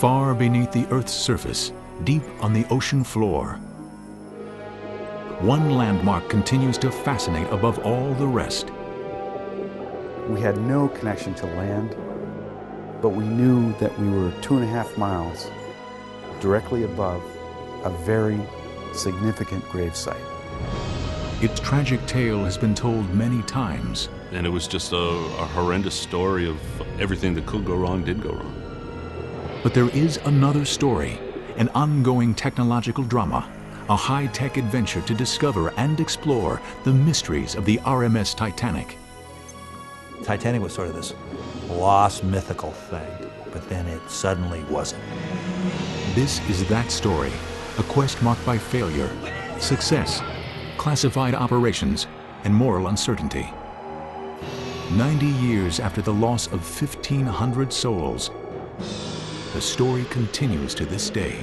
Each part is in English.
far beneath the Earth's surface, deep on the ocean floor. One landmark continues to fascinate above all the rest. We had no connection to land, but we knew that we were 2.5 miles directly above a very significant gravesite. Its tragic tale has been told many times. And it was just a horrendous story of everything that could go wrong did go wrong. But there is another story, an ongoing technological drama, a high-tech adventure to discover and explore the mysteries of the RMS Titanic. Titanic was sort of this lost mythical thing, but then it suddenly wasn't. This is that story, a quest marked by failure, success, classified operations, and moral uncertainty. 90 years after the loss of 1,500 souls, the story continues to this day.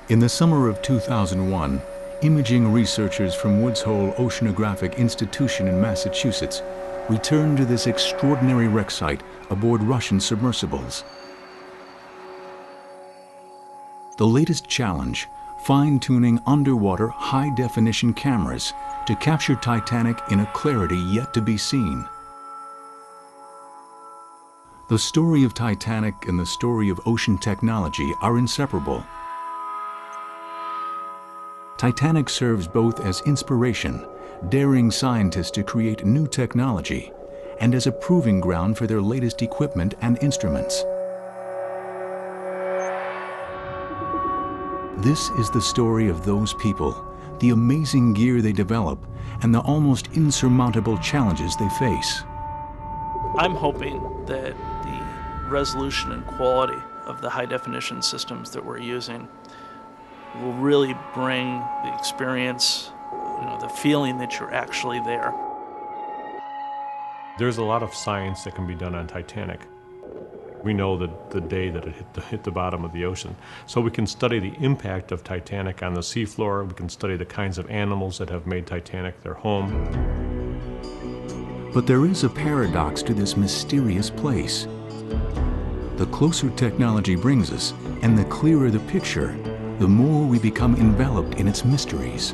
In the summer of 2001, imaging researchers from Woods Hole Oceanographic Institution in Massachusetts returned to this extraordinary wreck site aboard Russian submersibles. The latest challenge, fine-tuning underwater high-definition cameras to capture Titanic in a clarity yet to be seen. The story of Titanic and the story of ocean technology are inseparable. Titanic serves both as inspiration, daring scientists to create new technology, and as a proving ground for their latest equipment and instruments. This is the story of those people, the amazing gear they develop, and the almost insurmountable challenges they face. I'm hoping that the resolution and quality of the high-definition systems that we're using will really bring the experience, the feeling that you're actually there. There's a lot of science that can be done on Titanic. We know that the day that it hit the bottom of the ocean. So we can study the impact of Titanic on the seafloor. We can study the kinds of animals that have made Titanic their home. But there is a paradox to this mysterious place. The closer technology brings us, and the clearer the picture, the more we become enveloped in its mysteries.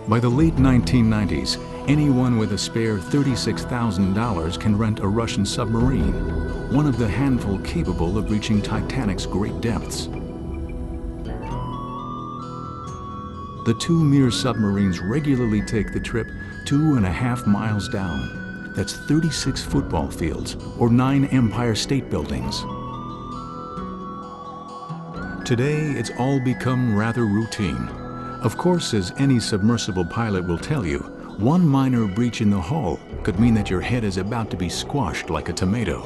By the late 1990s, anyone with a spare $36,000 can rent a Russian submarine, one of the handful capable of reaching Titanic's great depths. The two Mir submarines regularly take the trip 2.5 miles down. That's 36 football fields or 9 Empire State Buildings. Today, it's all become rather routine. Of course, as any submersible pilot will tell you, one minor breach in the hull could mean that your head is about to be squashed like a tomato.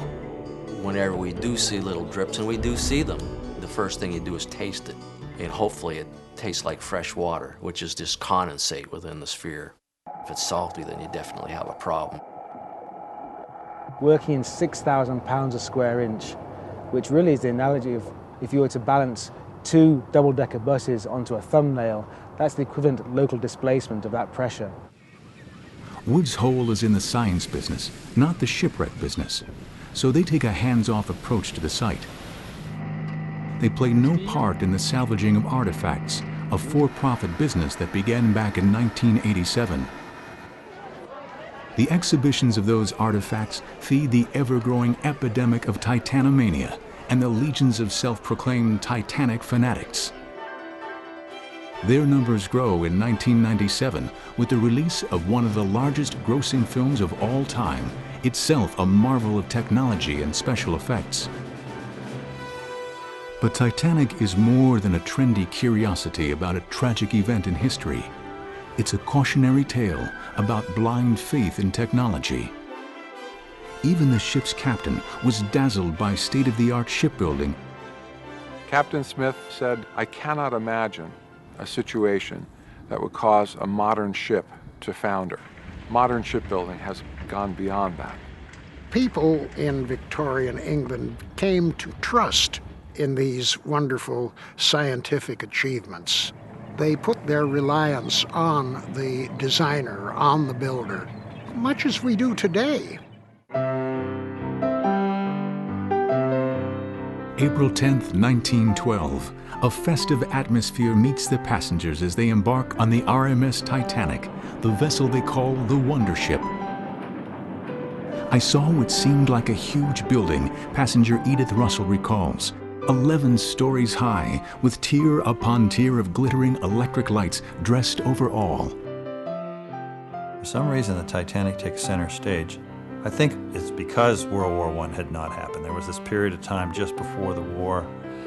Whenever we do see little drips, and we do see them, the first thing you do is taste it. And hopefully it tastes like fresh water, which is just condensate within the sphere. If it's salty, then you definitely have a problem. Working in 6,000 pounds a square inch, which really is the analogy of if you were to balance 2 double-decker buses onto a thumbnail, that's the equivalent local displacement of that pressure. Woods Hole is in the science business, not the shipwreck business, so they take a hands-off approach to the site. They play no part in the salvaging of artifacts, a for-profit business that began back in 1987. The exhibitions of those artifacts feed the ever-growing epidemic of Titanomania and the legions of self-proclaimed Titanic fanatics. Their numbers grow in 1997 with the release of one of the largest grossing films of all time, itself a marvel of technology and special effects. But Titanic is more than a trendy curiosity about a tragic event in history. It's a cautionary tale about blind faith in technology. Even the ship's captain was dazzled by state-of-the-art shipbuilding. Captain Smith said, "I cannot imagine a situation that would cause a modern ship to founder. Modern shipbuilding has gone beyond that." People in Victorian England came to trust in these wonderful scientific achievements. They put their reliance on the designer, on the builder, much as we do today. April 10th, 1912. A festive atmosphere meets the passengers as they embark on the RMS Titanic, the vessel they call the Wonder Ship. I saw what seemed like a huge building, passenger Edith Russell recalls. 11 stories high, with tier upon tier of glittering electric lights dressed over all. For some reason, the Titanic takes center stage. I think it's because World War I had not happened. There was this period of time just before the war,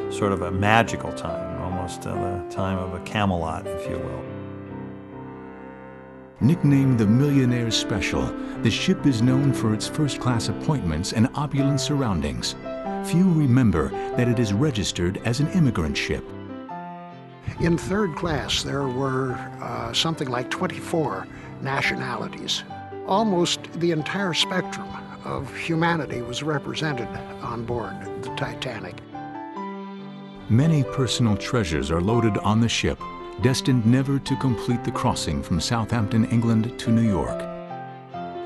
sort of a magical time, almost the time of a Camelot, if you will. Nicknamed the Millionaire's Special, the ship is known for its first-class appointments and opulent surroundings. Few remember that it is registered as an immigrant ship. In third class, there were something like 24 nationalities. Almost the entire spectrum of humanity was represented on board the Titanic. Many personal treasures are loaded on the ship, destined never to complete the crossing from Southampton, England to New York.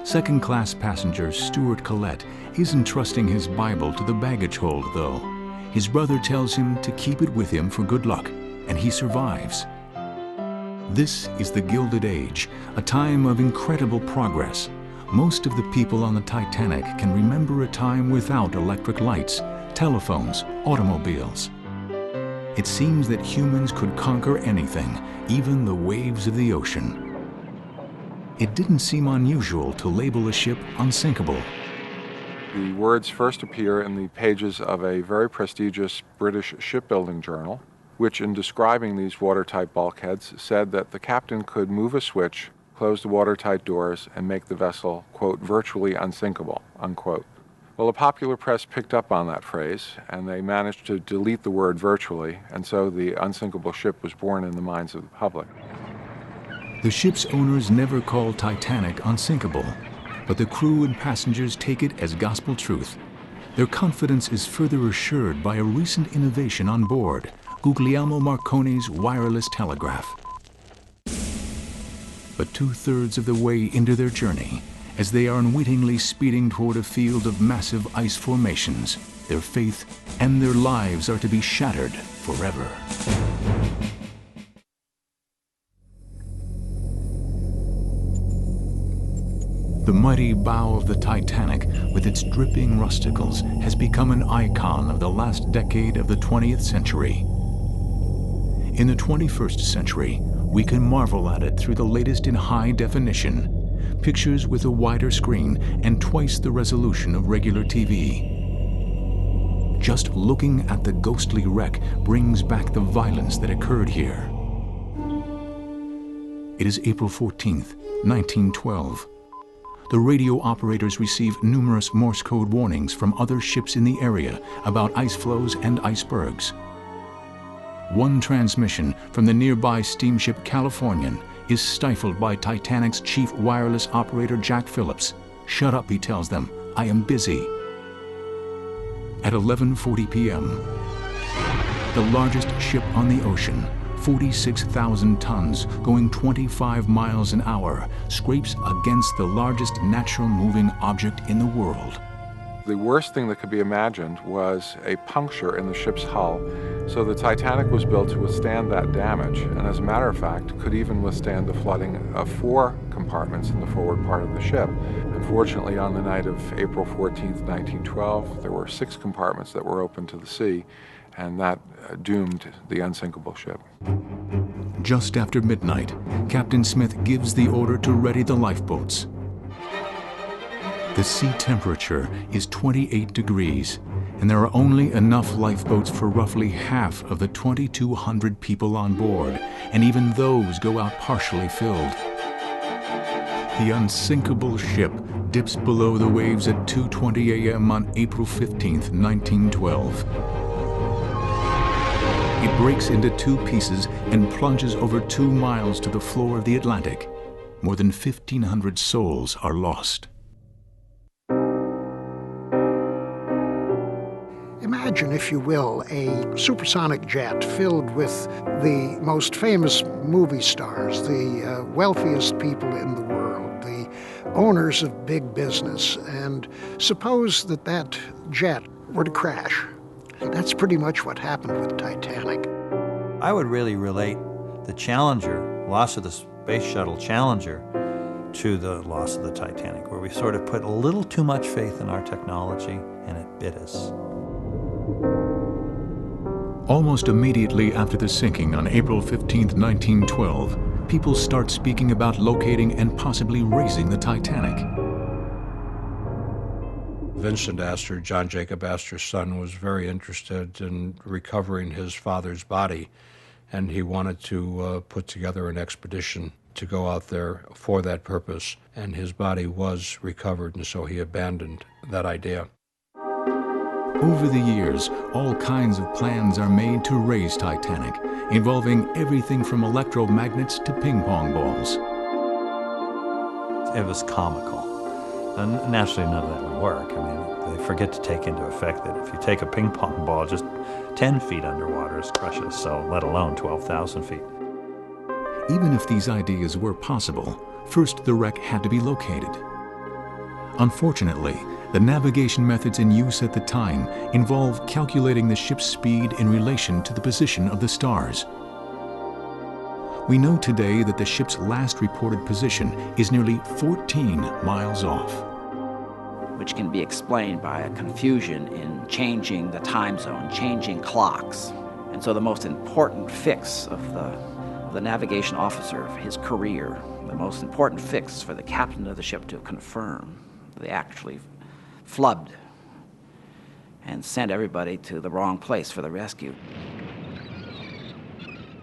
Second-class passenger Stuart Collette isn't trusting his Bible to the baggage hold, though. His brother tells him to keep it with him for good luck, and he survives. This is the Gilded Age, a time of incredible progress. Most of the people on the Titanic can remember a time without electric lights, telephones, automobiles. It seems that humans could conquer anything, even the waves of the ocean. It didn't seem unusual to label a ship unsinkable. The words first appear in the pages of a very prestigious British shipbuilding journal, which in describing these watertight bulkheads said that the captain could move a switch, close the watertight doors, and make the vessel, quote, virtually unsinkable, unquote. Well, the popular press picked up on that phrase, and they managed to delete the word virtually, and so the unsinkable ship was born in the minds of the public. The ship's owners never call Titanic unsinkable, but the crew and passengers take it as gospel truth. Their confidence is further assured by a recent innovation on board, Guglielmo Marconi's wireless telegraph. But two-thirds of the way into their journey, as they are unwittingly speeding toward a field of massive ice formations, their faith and their lives are to be shattered forever. The mighty bow of the Titanic, with its dripping rusticles, has become an icon of the last decade of the 20th century. In the 21st century, we can marvel at it through the latest in high definition, pictures with a wider screen and twice the resolution of regular TV. Just looking at the ghostly wreck brings back the violence that occurred here. It is April 14th, 1912. The radio operators receive numerous Morse code warnings from other ships in the area about ice flows and icebergs. One transmission from the nearby steamship Californian is stifled by Titanic's chief wireless operator Jack Phillips. "Shut up," he tells them. "I am busy." At 11:40 p.m., the largest ship on the ocean, 46,000 tons, going 25 miles an hour, scrapes against the largest natural moving object in the world. The worst thing that could be imagined was a puncture in the ship's hull, so the Titanic was built to withstand that damage, and as a matter of fact, could even withstand the flooding of 4 compartments in the forward part of the ship. Unfortunately, on the night of April 14th, 1912, there were 6 compartments that were open to the sea, and that doomed the unsinkable ship. Just after midnight, Captain Smith gives the order to ready the lifeboats. The sea temperature is 28 degrees, and there are only enough lifeboats for roughly half of the 2,200 people on board, and even those go out partially filled. The unsinkable ship dips below the waves at 2:20 a.m. on April 15th, 1912. It breaks into 2 pieces and plunges over 2 miles to the floor of the Atlantic. More than 1,500 souls are lost. Imagine, if you will, a supersonic jet filled with the most famous movie stars, the wealthiest people in the world, the owners of big business, and suppose that that jet were to crash. That's pretty much what happened with Titanic. I would really relate the Challenger, loss of the Space Shuttle Challenger, to the loss of the Titanic, where we sort of put a little too much faith in our technology and it bit us. Almost immediately after the sinking on April 15, 1912, people start speaking about locating and possibly raising the Titanic. Vincent Astor, John Jacob Astor's son, was very interested in recovering his father's body, and he wanted to put together an expedition to go out there for that purpose, and his body was recovered, and so he abandoned that idea. Over the years, all kinds of plans are made to raise Titanic, involving everything from electromagnets to ping pong balls. It was comical. And naturally, none of that would work. I mean, they forget to take into effect that if you take a ping pong ball just 10 feet underwater, it crushes, so let alone 12,000 feet. Even if these ideas were possible, first the wreck had to be located. Unfortunately, the navigation methods in use at the time involve calculating the ship's speed in relation to the position of the stars. We know today that the ship's last reported position is nearly 14 miles off. Which can be explained by a confusion in changing the time zone, changing clocks. And so the most important fix of the navigation officer of his career, the most important fix for the captain of the ship to confirm, they actually flubbed and sent everybody to the wrong place for the rescue.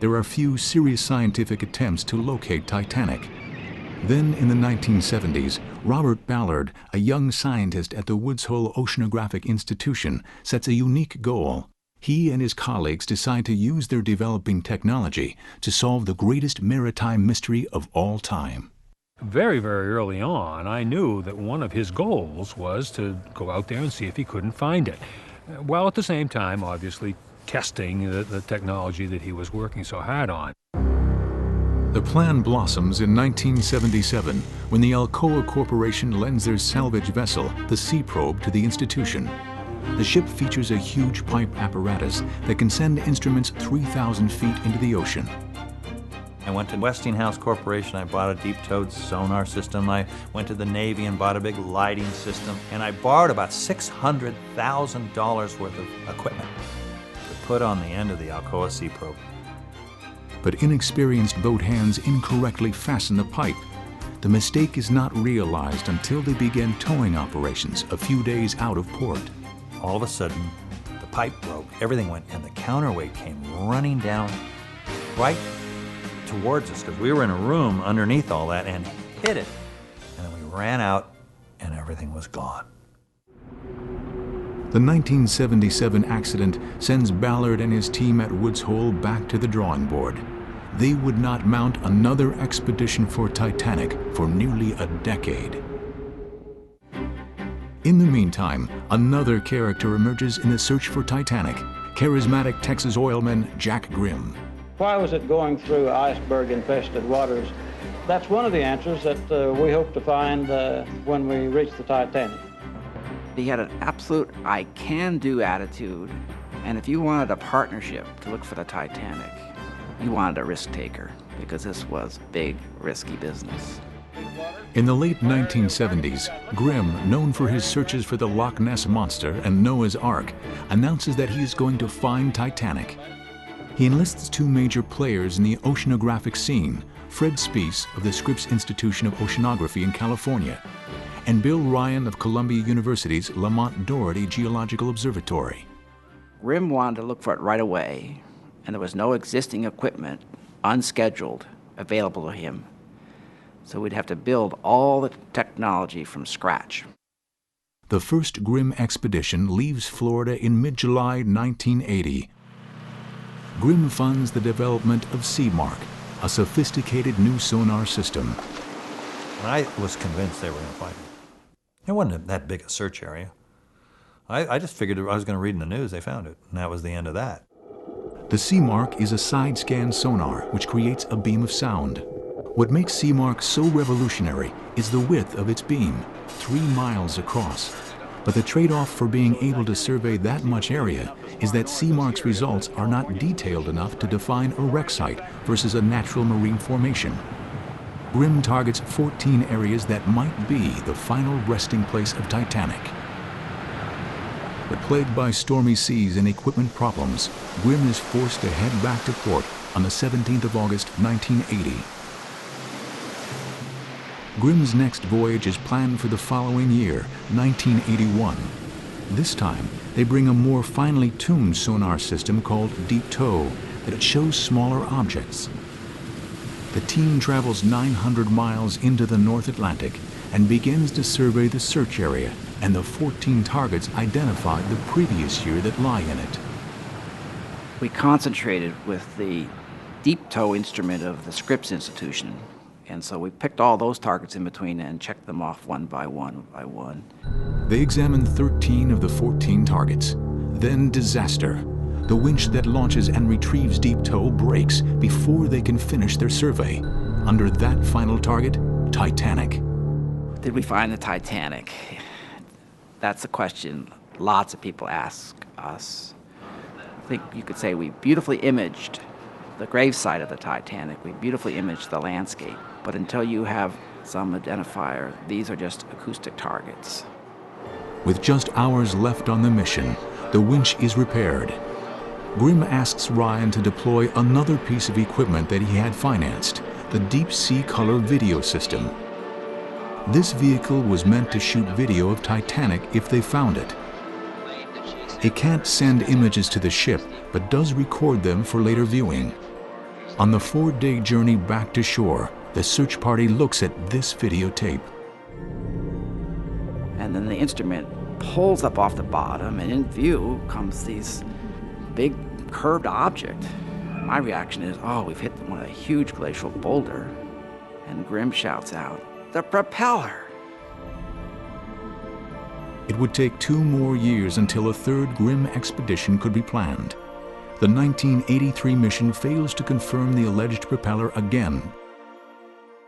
There are few serious scientific attempts to locate Titanic. Then in the 1970s, Robert Ballard, a young scientist at the Woods Hole Oceanographic Institution, sets a unique goal. He and his colleagues decide to use their developing technology to solve the greatest maritime mystery of all time. Very, very early on, I knew that one of his goals was to go out there and see if he couldn't find it, while at the same time, obviously, testing the technology that he was working so hard on. The plan blossoms in 1977 when the Alcoa Corporation lends their salvage vessel, the Sea Probe, to the institution. The ship features a huge pipe apparatus that can send instruments 3,000 feet into the ocean. I went to Westinghouse Corporation, I bought a deep-towed sonar system. I went to the Navy and bought a big lighting system. And I borrowed about $600,000 worth of equipment to put on the end of the Alcoa Sea Probe. But inexperienced boat hands incorrectly fasten the pipe. The mistake is not realized until they begin towing operations a few days out of port. All of a sudden, the pipe broke, everything went, and the counterweight came running down right towards us, because we were in a room underneath all that, and hit it. And then we ran out, and everything was gone. The 1977 accident sends Ballard and his team at Woods Hole back to the drawing board. They would not mount another expedition for Titanic for nearly a decade. In the meantime, another character emerges in the search for Titanic, charismatic Texas oilman Jack Grimm. Why was it going through iceberg-infested waters? That's one of the answers that we hope to find when we reach the Titanic. He had an absolute I-can-do attitude, and if you wanted a partnership to look for the Titanic, you wanted a risk taker, because this was big, risky business. In the late 1970s, Grimm, known for his searches for the Loch Ness Monster and Noah's Ark, announces that he is going to find Titanic. He enlists two major players in the oceanographic scene, Fred Spiess of the Scripps Institution of Oceanography in California, and Bill Ryan of Columbia University's Lamont Doherty Geological Observatory. Grimm wanted to look for it right away, and there was no existing equipment, unscheduled, available to him. So we'd have to build all the technology from scratch. The first Grimm expedition leaves Florida in mid-July 1980. Grimm funds the development of Seamark, a sophisticated new sonar system. And I was convinced they were going to find it. It wasn't that big a search area. I just figured I was going to read in the news they found it, and that was the end of that. The Seamark is a side-scan sonar which creates a beam of sound. What makes Seamark so revolutionary is the width of its beam, 3 miles across. But the trade-off for being able to survey that much area is that Seamark's results are not detailed enough to define a wreck site versus a natural marine formation. GRIM targets 14 areas that might be the final resting place of Titanic. But plagued by stormy seas and equipment problems, GRIM is forced to head back to port on the 17th of August, 1980. GRIM's next voyage is planned for the following year, 1981. This time, they bring a more finely tuned sonar system called Deep Tow that shows smaller objects. The team travels 900 miles into the North Atlantic and begins to survey the search area and the 14 targets identified the previous year that lie in it. We concentrated with the Deep Tow instrument of the Scripps Institution. And so we picked all those targets in between and checked them off one by one by one. They examined 13 of the 14 targets. Then disaster. The winch that launches and retrieves Deep Tow breaks before they can finish their survey. Under that final target, Titanic. Did we find the Titanic? That's a question lots of people ask us. I think you could say we beautifully imaged the gravesite of the Titanic. We beautifully imaged the landscape. But until you have some identifier, these are just acoustic targets. With just hours left on the mission, the winch is repaired. GRIM asks Ryan to deploy another piece of equipment that he had financed, the Deep Sea Color video system. This vehicle was meant to shoot video of Titanic if they found it. It can't send images to the ship, but does record them for later viewing. On the 4-day journey back to shore, the search party looks at this videotape. And then the instrument pulls up off the bottom, and in view comes these big curved object. My reaction is, oh, we've hit a huge glacial boulder. And GRIM shouts out, the propeller! It would take 2 more years until a third GRIM expedition could be planned. The 1983 mission fails to confirm the alleged propeller again.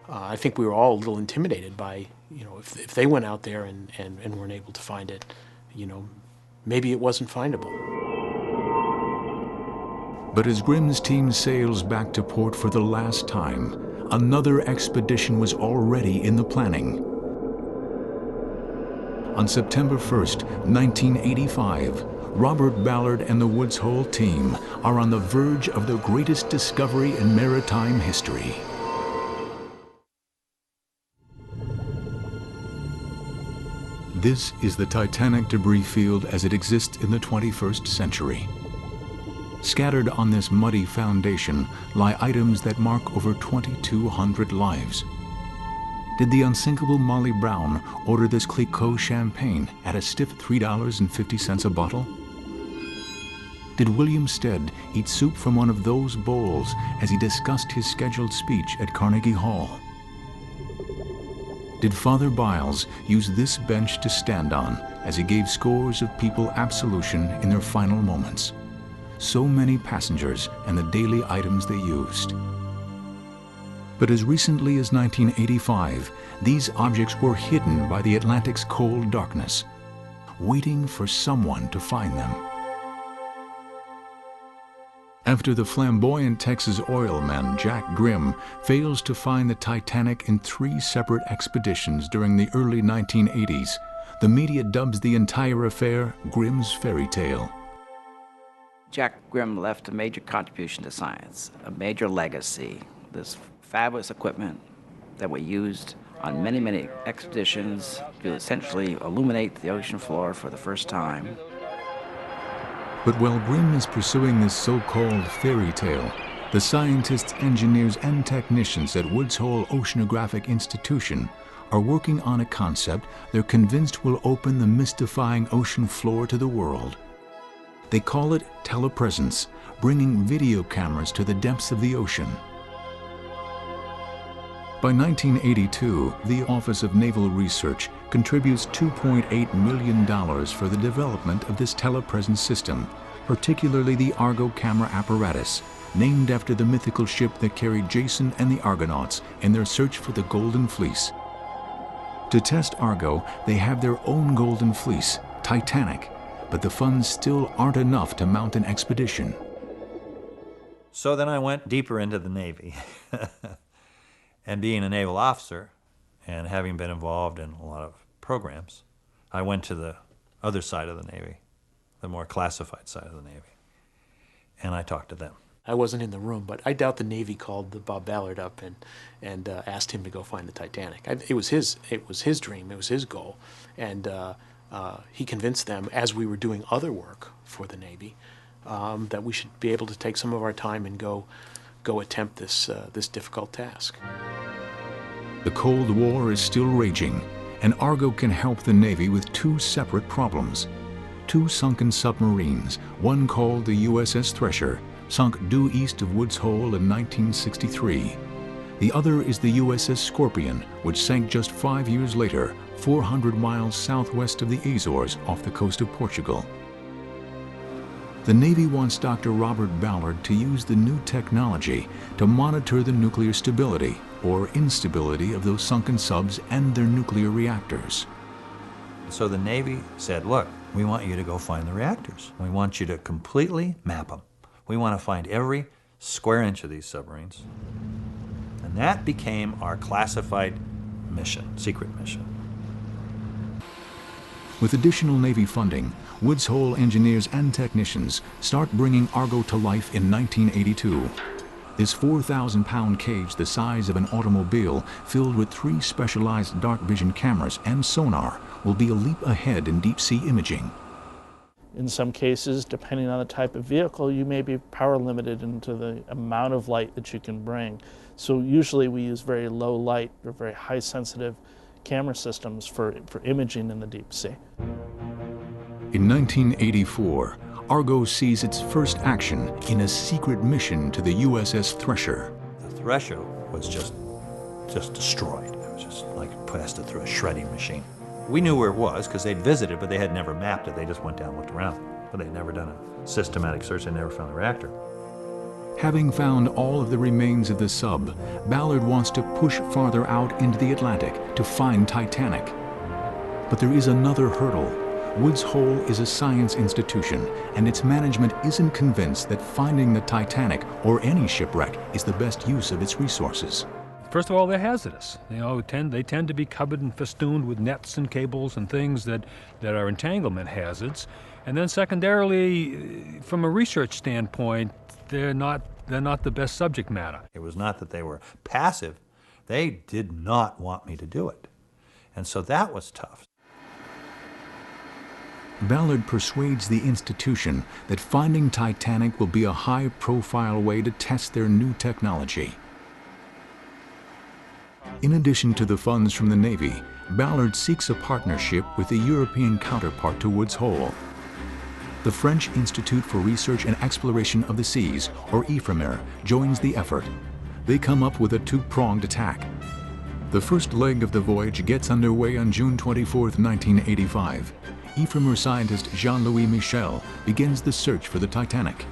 I think we were all a little intimidated by, if they went out there and weren't able to find it, maybe it wasn't findable. But as GRIM's team sails back to port for the last time, another expedition was already in the planning. On September 1st, 1985, Robert Ballard and the Woods Hole team are on the verge of the greatest discovery in maritime history. This is the Titanic debris field as it exists in the 21st century. Scattered on this muddy foundation lie items that mark over 2,200 lives. Did the unsinkable Molly Brown order this Clicquot champagne at a stiff $3.50 a bottle? Did William Stead eat soup from one of those bowls as he discussed his scheduled speech at Carnegie Hall? Did Father Biles use this bench to stand on as he gave scores of people absolution in their final moments? So many passengers and the daily items they used. But as recently as 1985, these objects were hidden by the Atlantic's cold darkness, waiting for someone to find them. After the flamboyant Texas oil man Jack Grimm fails to find the Titanic in 3 separate expeditions during the early 1980s, the media dubs the entire affair Grimm's fairy tale. Jack Grimm left a major contribution to science, a major legacy, this fabulous equipment that we used on many, many expeditions to essentially illuminate the ocean floor for the first time. But while Grimm is pursuing this so-called fairy tale, the scientists, engineers, and technicians at Woods Hole Oceanographic Institution are working on a concept they're convinced will open the mystifying ocean floor to the world. They call it telepresence, bringing video cameras to the depths of the ocean. By 1982, the Office of Naval Research contributes $2.8 million for the development of this telepresence system, particularly the Argo camera apparatus, named after the mythical ship that carried Jason and the Argonauts in their search for the Golden Fleece. To test Argo, they have their own Golden Fleece, Titanic, but the funds still aren't enough to mount an expedition. So then I went deeper into the Navy. And being a naval officer and having been involved in a lot of programs, I went to the other side of the Navy, the more classified side of the Navy, and I talked to them. I wasn't in the room, but I doubt the Navy called Bob Ballard up and asked him to go find the Titanic. It was his dream, it was his goal, and he convinced them, as we were doing other work for the Navy, that we should be able to take some of our time and go attempt this difficult task. The Cold War is still raging, and Argo can help the Navy with two separate problems. Two sunken submarines, one called the USS Thresher, sunk due east of Woods Hole in 1963. The other is the USS Scorpion, which sank just 5 years later, 400 miles southwest of the Azores off the coast of Portugal. The Navy wants Dr. Robert Ballard to use the new technology to monitor the nuclear stability or instability of those sunken subs and their nuclear reactors. So the Navy said, look, we want you to go find the reactors. We want you to completely map them. We want to find every square inch of these submarines. And that became our classified mission, secret mission. With additional Navy funding, Woods Hole engineers and technicians start bringing Argo to life in 1982. This 4,000-pound cage the size of an automobile, filled with 3 specialized dark vision cameras and sonar, will be a leap ahead in deep-sea imaging. In some cases, depending on the type of vehicle, you may be power limited into the amount of light that you can bring. So usually we use very low light or very high sensitive camera systems for imaging in the deep sea. In 1984, Argo sees its first action in a secret mission to the USS Thresher. The Thresher was just destroyed. It was just like passed it through a shredding machine. We knew where it was because they'd visited, but they had never mapped it. They just went down and looked around. But they'd never done a systematic search. They never found the reactor. Having found all of the remains of the sub, Ballard wants to push farther out into the Atlantic to find Titanic. But there is another hurdle. Woods Hole is a science institution, and its management isn't convinced that finding the Titanic or any shipwreck is the best use of its resources. First of all, they're hazardous. They tend to be covered and festooned with nets and cables and things that are entanglement hazards. And then secondarily, from a research standpoint, they're not the best subject matter. It was not that they were passive. They did not want me to do it. And so that was tough. Ballard persuades the institution that finding Titanic will be a high-profile way to test their new technology. In addition to the funds from the Navy, Ballard seeks a partnership with the European counterpart to Woods Hole. The French Institute for Research and Exploration of the Seas, or IFREMER, joins the effort. They come up with a two-pronged attack. The first leg of the voyage gets underway on June 24, 1985. IFREMER scientist Jean-Louis Michel begins the search for the Titanic.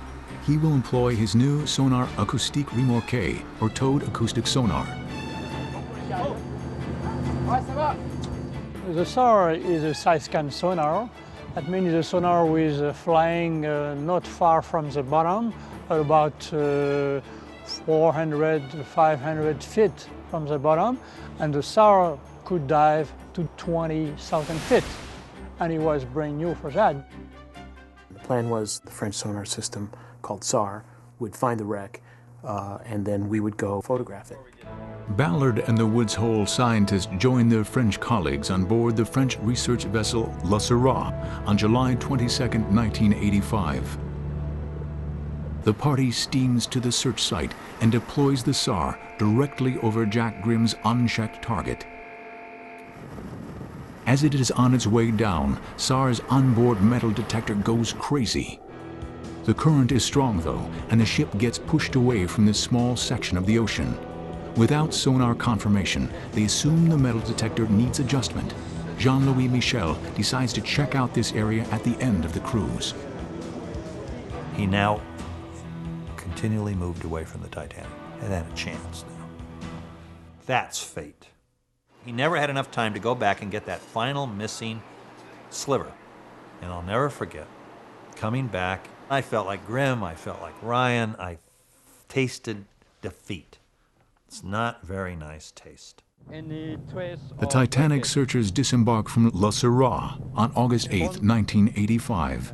He will employ his new sonar acoustique remorqué, or towed acoustic sonar. The SAR is a side-scan sonar. That means a sonar with flying not far from the bottom, at about 400, 500 feet from the bottom, and the SAR could dive to 20,000 feet, and it was brand new for that. The plan was the French sonar system called SAR would find the wreck, and then we would go photograph it. Ballard and the Woods Hole scientists joined their French colleagues on board the French research vessel La Syrah on July 22, 1985. The party steams to the search site and deploys the SAR directly over Jack Grimm's unchecked target. As it is on its way down, SAR's onboard metal detector goes crazy. The current is strong, though, and the ship gets pushed away from this small section of the ocean. Without sonar confirmation, they assume the metal detector needs adjustment. Jean-Louis Michel decides to check out this area at the end of the cruise. He now continually moved away from the Titanic and had a chance now. That's fate. He never had enough time to go back and get that final missing sliver. And I'll never forget coming back. I felt like Grimm, I felt like Ryan, I tasted defeat. It's not very nice taste. The Titanic searchers disembark from Le Seurat on August 8, 1985.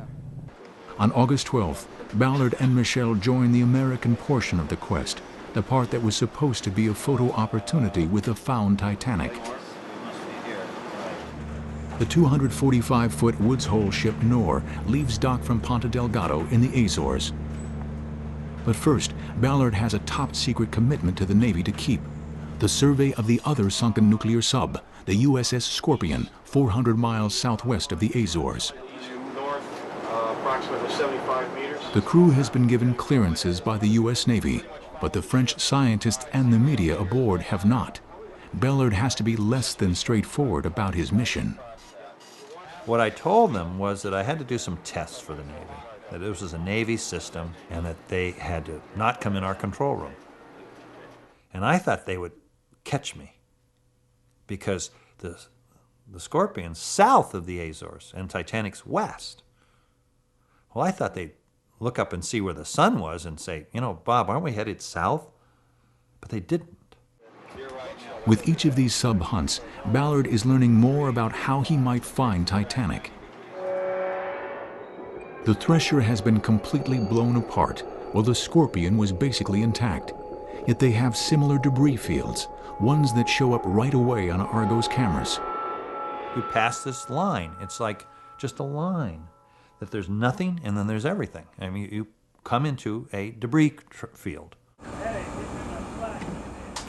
On August 12th, Ballard and Michel join the American portion of the quest, the part that was supposed to be a photo opportunity with the found Titanic. The 245-foot Woods Hole ship Nore leaves dock from Ponta Delgado in the Azores. But first, Ballard has a top-secret commitment to the Navy to keep: the survey of the other sunken nuclear sub, the USS Scorpion, 400 miles southwest of the Azores. Approximately 75 meters. The crew has been given clearances by the U.S. Navy, but the French scientists and the media aboard have not. Ballard has to be less than straightforward about his mission. What I told them was that I had to do some tests for the Navy, that this was a Navy system and that they had to not come in our control room. And I thought they would catch me because the Scorpion's south of the Azores and Titanic's west. Well, I thought they'd look up and see where the sun was and say, you know, Bob, aren't we headed south? But they didn't. With each of these sub-hunts, Ballard is learning more about how he might find Titanic. The Thresher has been completely blown apart, while the Scorpion was basically intact. Yet they have similar debris fields, ones that show up right away on Argo's cameras. We pass this line. It's like just a line, that there's nothing and then there's everything. I mean, you come into a debris field.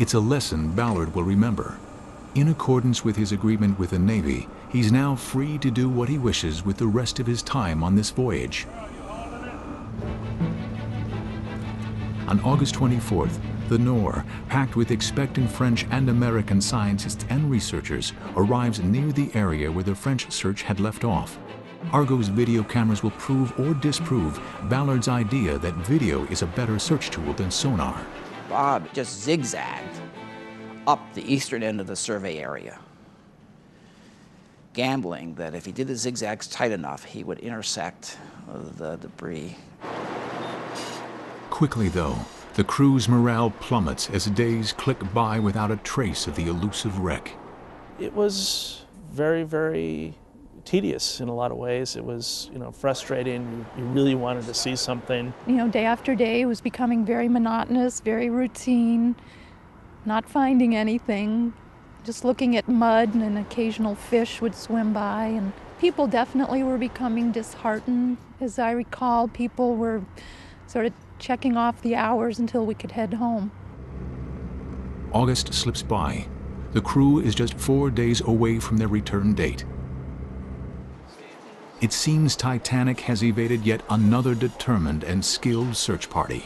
It's a lesson Ballard will remember. In accordance with his agreement with the Navy, he's now free to do what he wishes with the rest of his time on this voyage. On August 24th, the Nore, packed with expectant French and American scientists and researchers, arrives near the area where the French search had left off. Argo's video cameras will prove or disprove Ballard's idea that video is a better search tool than sonar. Bob just zigzagged up the eastern end of the survey area, gambling that if he did the zigzags tight enough, he would intersect the debris. Quickly, though, the crew's morale plummets as days click by without a trace of the elusive wreck. It was very, very tedious in a lot of ways. It was, frustrating. You really wanted to see something. Day after day it was becoming very monotonous, very routine, not finding anything, just looking at mud, and an occasional fish would swim by. And people definitely were becoming disheartened. As I recall, people were sort of checking off the hours until we could head home. August slips by. The crew is just 4 days away from their return date. It seems Titanic has evaded yet another determined and skilled search party.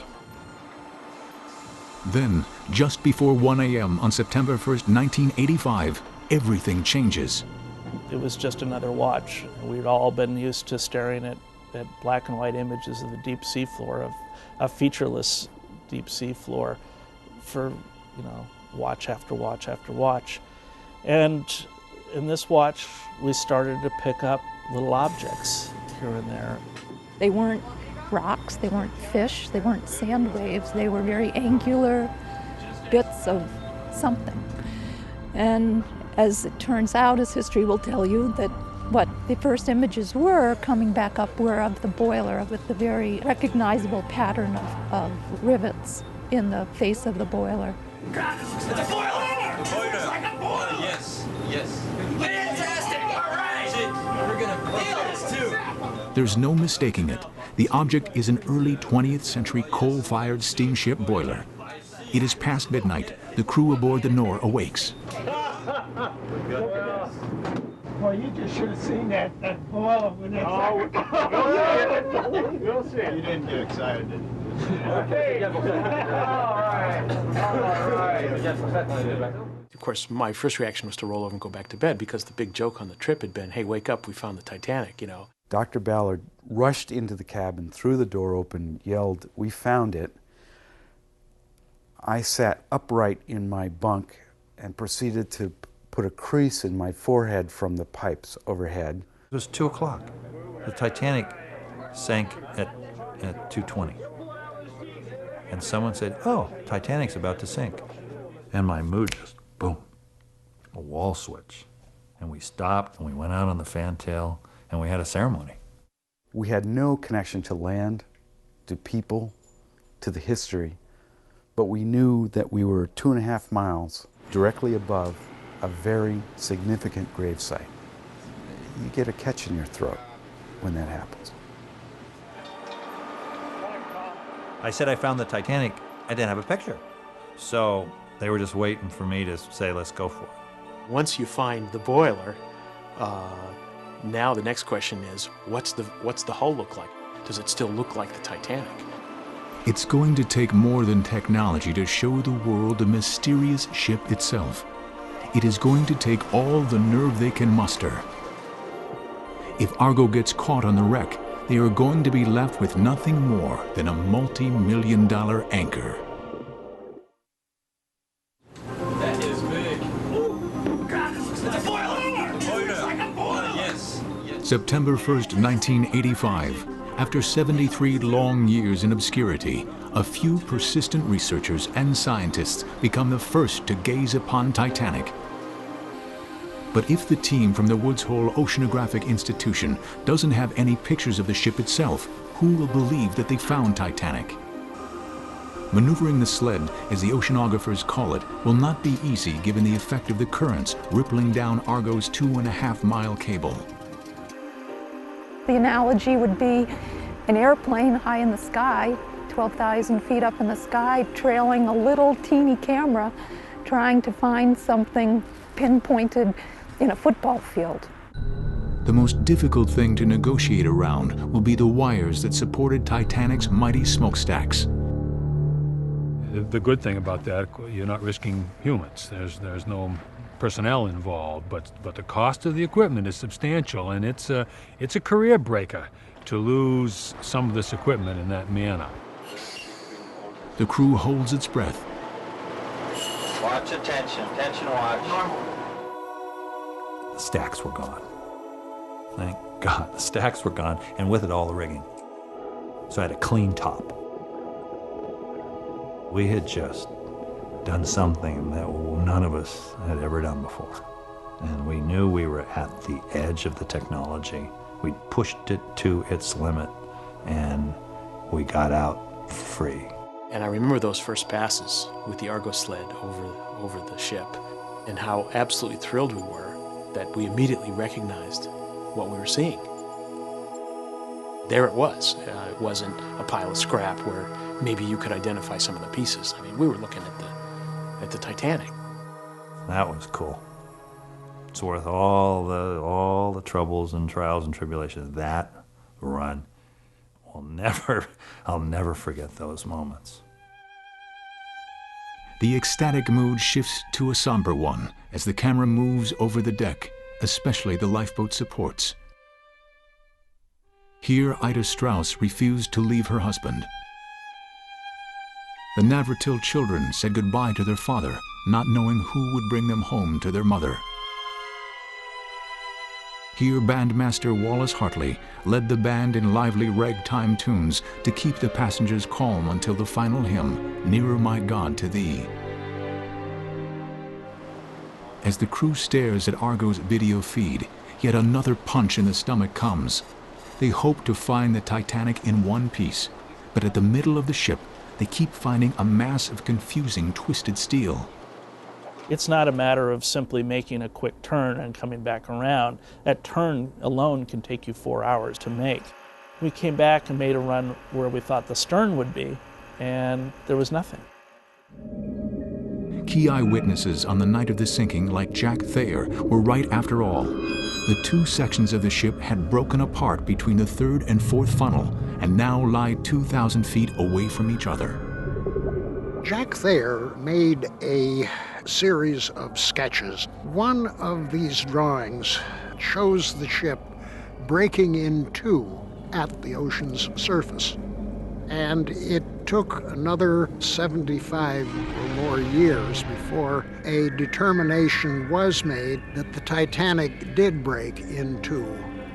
Then, just before 1 a.m. on September 1st, 1985, everything changes. It was just another watch. We'd all been used to staring at black and white images of the deep sea floor, of a featureless deep sea floor for, watch after watch after watch. And in this watch, we started to pick up little objects here and there. They weren't rocks, they weren't fish, they weren't sand waves, they were very angular bits of something. And as it turns out, as history will tell you, that what the first images were coming back up were of the boiler, with the very recognizable pattern of rivets in the face of the boiler. It's a boiler! It's like a boiler! Yes, yes. Fantastic! All right! We're gonna nail this too. There's no mistaking it. The object is an early 20th century coal-fired steamship boiler. It is past midnight. The crew aboard the Nore awakes. Boy, you just should have seen that boiler when that We'll see. You didn't get excited, did you? Okay. All right. Of course, my first reaction was to roll over and go back to bed because the big joke on the trip had been, hey, wake up, we found the Titanic, you know. Dr. Ballard rushed into the cabin, threw the door open, yelled, "We found it." I sat upright in my bunk and proceeded to put a crease in my forehead from the pipes overhead. It was 2 o'clock. The Titanic sank at 2:20. And someone said, "Oh, Titanic's about to sink." And my mood just, boom, a wall switch. And we stopped and we went out on the fantail and we had a ceremony. We had no connection to land, to people, to the history, but we knew that we were 2.5 miles directly above a very significant gravesite. You get a catch in your throat when that happens. I said I found the Titanic. I didn't have a picture. So they were just waiting for me to say, let's go for it. Once you find the boiler, now the next question is, what's the hull look like? Does it still look like the Titanic? It's going to take more than technology to show the world the mysterious ship itself. It is going to take all the nerve they can muster. If Argo gets caught on the wreck, they are going to be left with nothing more than a multi-million-dollar anchor. That is big. Oh, God, this looks like a boiler. It's like a boiler. Yes. September 1st, 1985. After 73 long years in obscurity, a few persistent researchers and scientists become the first to gaze upon Titanic. But if the team from the Woods Hole Oceanographic Institution doesn't have any pictures of the ship itself, who will believe that they found Titanic? Maneuvering the sled, as the oceanographers call it, will not be easy given the effect of the currents rippling down Argo's 2.5-mile cable. The analogy would be an airplane high in the sky, 12,000 feet up in the sky, trailing a little teeny camera, trying to find something pinpointed in a football field. The most difficult thing to negotiate around will be the wires that supported Titanic's mighty smokestacks. The good thing about that, you're not risking humans. There's no personnel involved, but the cost of the equipment is substantial, and it's a career breaker to lose some of this equipment in that manner. The crew holds its breath. Watch attention, watch. The stacks were gone. Thank God, the stacks were gone, and with it all the rigging. So I had a clean top. We had just done something that none of us had ever done before. And we knew we were at the edge of the technology. We pushed it to its limit, and we got out free. And I remember those first passes with the Argo sled over the ship, and how absolutely thrilled we were that we immediately recognized what we were seeing. There it was. It wasn't a pile of scrap where maybe you could identify some of the pieces. I mean, we were looking at the Titanic. That was cool. It's worth all the troubles and trials and tribulations. That run, I'll never forget those moments. The ecstatic mood shifts to a somber one as the camera moves over the deck, especially the lifeboat supports. Here, Ida Strauss refused to leave her husband. The Navratil children said goodbye to their father, not knowing who would bring them home to their mother. Here, bandmaster Wallace Hartley led the band in lively ragtime tunes to keep the passengers calm until the final hymn, Nearer My God to Thee. As the crew stares at Argo's video feed, yet another punch in the stomach comes. They hope to find the Titanic in one piece, but at the middle of the ship, they keep finding a mass of confusing, twisted steel. It's not a matter of simply making a quick turn and coming back around. That turn alone can take you 4 hours to make. We came back and made a run where we thought the stern would be, and there was nothing. Key eyewitnesses on the night of the sinking, like Jack Thayer, were right after all. The two sections of the ship had broken apart between the third and fourth funnel and now lie 2,000 feet away from each other. Jack Thayer made a series of sketches. One of these drawings shows the ship breaking in two at the ocean's surface. And it took another 75 or more years before a determination was made that the Titanic did break in two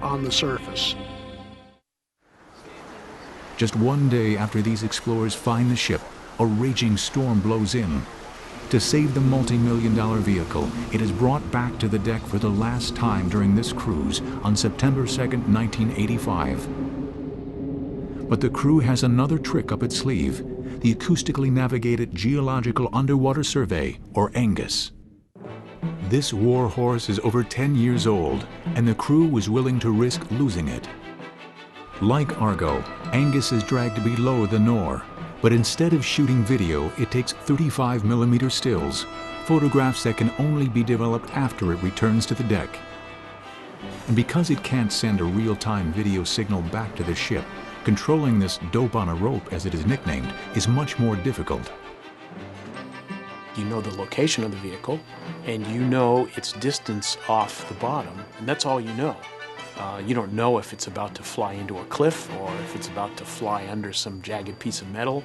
on the surface. Just one day after these explorers find the ship, a raging storm blows in. To save the multi-million-dollar vehicle, it is brought back to the deck for the last time during this cruise on September 2nd, 1985. But the crew has another trick up its sleeve, the acoustically navigated Geological Underwater Survey, or ANGUS. This war horse is over 10 years old, and the crew was willing to risk losing it. Like Argo, ANGUS is dragged below the Nore, but instead of shooting video, it takes 35mm stills, photographs that can only be developed after it returns to the deck. And because it can't send a real-time video signal back to the ship, controlling this dope on a rope, as it is nicknamed, is much more difficult. You know the location of the vehicle, and you know its distance off the bottom, and that's all you know. You don't know if it's about to fly into a cliff or if it's about to fly under some jagged piece of metal.